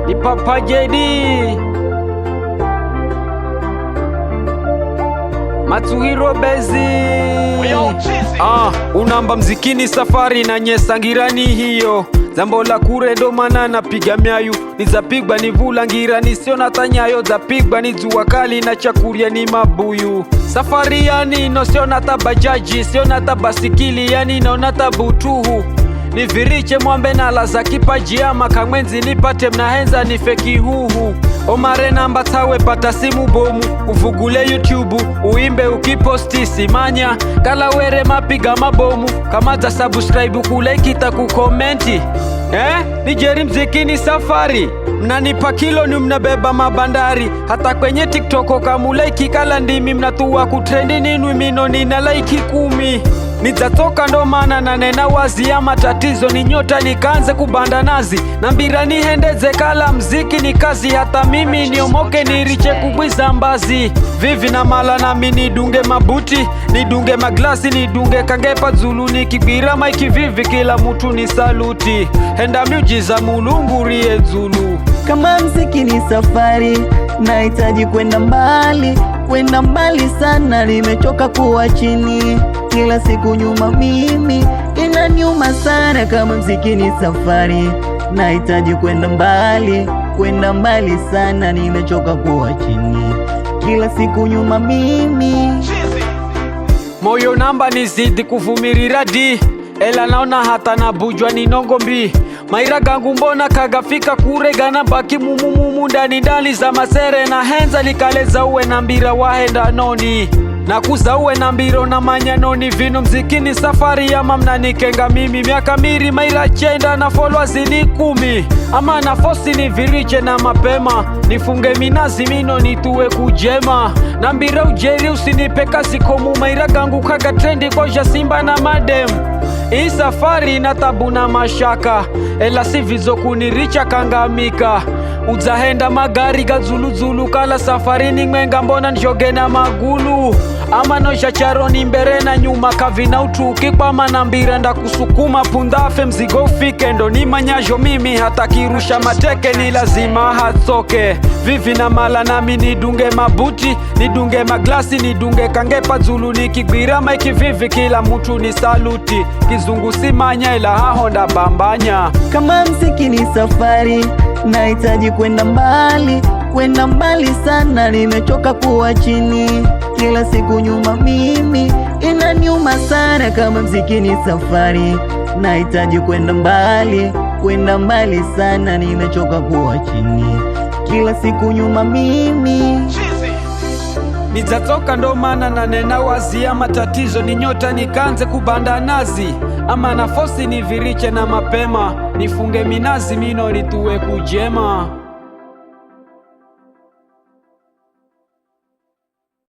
Ni Papa JD Matsuhiro Bezi. Unamba mzikini safari na nyesangirani hiyo zambo la kure ndo mana napiga myayu nizapigwa ni vula ngirani sio natanyayo zapigwa ni jua kali na chakuria ni mabuyu safari yani no sio nata bajaji sio nata basikili yani no nata butuhu niviriche mwambe na la za kipaji ama kamwenzi nipate mnahenza ni feki huhu Omare namba tawe pata simu bomu uvugule YouTube uimbe ukiposti simanya kala were mapiga mabomu kama za subscribe kule kita kukomenti Nijeri mzikini safari mnanipa kilo ni mnabeba mabandari hata kwenye TikTok kamulaiki kala ndimi mnatuwa kutrendi ninu mino nina laiki 10 Nitatoka ndo mana na nena wazi ya matatizo ni nyota nikaanze kubanda nazi na mbira nihendeze kala mziki ni kazi hata mimi niomoke niriche kubwiza mbazi vivi na mala na mini dunge mabuti nidunge maglasi nidunge kangepa zulu nikibira maiki vivi kila mutu ni saluti henda miujiza mulungu rie zulu kama mziki ni safari nahitaji kwenda mbali sana nimechoka kuwa chini kila siku nyuma mimi inaniuma sana kama mziki ni safari nahitaji kwenda mbali sana nimechoka kuwa chini kila siku nyuma mimi moyo namba nizidi kuvumirira di ela naona hata nabujwa ni nongombi maira gangu mbona kagafika kurega na baki mumumu ndani za masere na henza likaleza uwe na mbira wahenda noni na kuza uwe na mbiro na manyanoni vino mzikini safari ya mamna nikenga mimi miaka miri maira chenda na followers ni 10 ama na fosi ni viriche na mapema nifunge minazi mino nituwe kujema na mbira ujeri usinipe kazi komu maira gangu kaga trendi koja simba na madem hii safari na tabu na mashaka ela sivizo kuniricha kangamika uzahenda magari gazuluzulu kala safari ni mwenga mbona njoge na magulu ama nosha charoni mbere na nyuma kavina utuki kwa manambira nda kusukuma pundafe mzigo ufike ndo ni manyajo mimi hata kirusha mateke ni lazima hatsoke vivi na mala nami nidunge mabuti nidunge maglasi nidunge kangepa zulu nikigwira maiki vivi kila mutu ni saluti kizungu simanya ila hahonda bambanya kama mziki ni safari nahitaji kwenda mbali sana nimechoka kuwa chini kila siku nyuma mimi inaniuma sana kama mziki ni safari nahitaji kwenda mbali sana nimechoka kuwa chini kila siku nyuma mimi nitatoka ndo mana na nena wazi ya matatizo ni nyota nikanze kubanda nazi ama na fosi ni viriche na mapema nifunge minazi mino nituwe kujema